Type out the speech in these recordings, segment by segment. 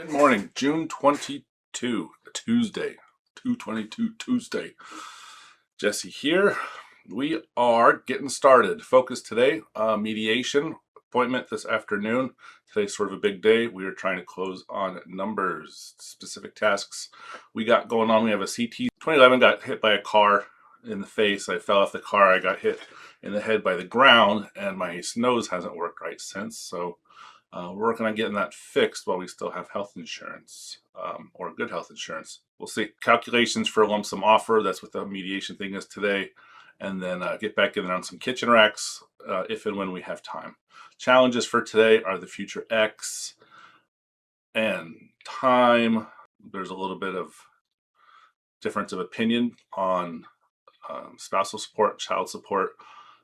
Good morning, June 22, Tuesday, 2/22 Tuesday. Jesse here. We are getting started. Focus today, mediation appointment this afternoon. Today's sort of a big day. We are trying to close on numbers, specific tasks we got going on. We have a CT 2011 got hit by a car in the face. I fell off the car. I got hit in the head by the ground, and my nose hasn't worked right since. So we're working on getting that fixed while we still have health insurance, or good health insurance. We'll see. Calculations for a lump sum offer. That's what the mediation thing is today. And then get back in on some kitchen racks if and when we have time. Challenges for today are the future X and time. There's a little bit of difference of opinion on spousal support, child support.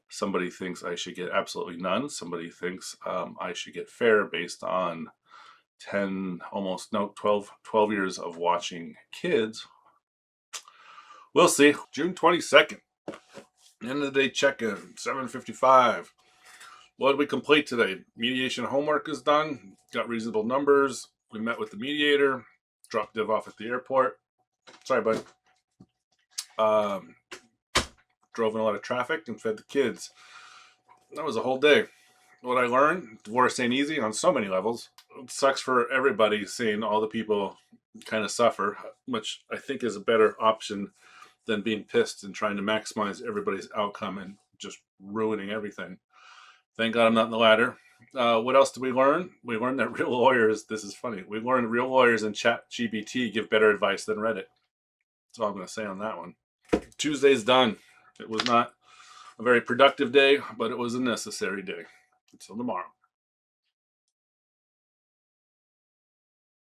Somebody thinks I should get absolutely none. Somebody thinks I should get fair based on 12 years of watching kids. We'll see. June 22nd. End of the day check-in, 7:55. What did we complete today? Mediation homework is done. Got reasonable numbers. We met with the mediator. Dropped Div off at the airport. Sorry, bud. Drove in a lot of traffic and fed the kids. That was a whole day. What I learned, divorce ain't easy on so many levels. It sucks for everybody seeing all the people kind of suffer, which I think is a better option than being pissed and trying to maximize everybody's outcome and just ruining everything. Thank God I'm not in the latter. What else did we learn? We learned that real lawyers, this is funny, we learned real lawyers in ChatGPT give better advice than Reddit. That's all I'm going to say on that one. Tuesday's done. It was not a very productive day, but it was a necessary day. Until tomorrow.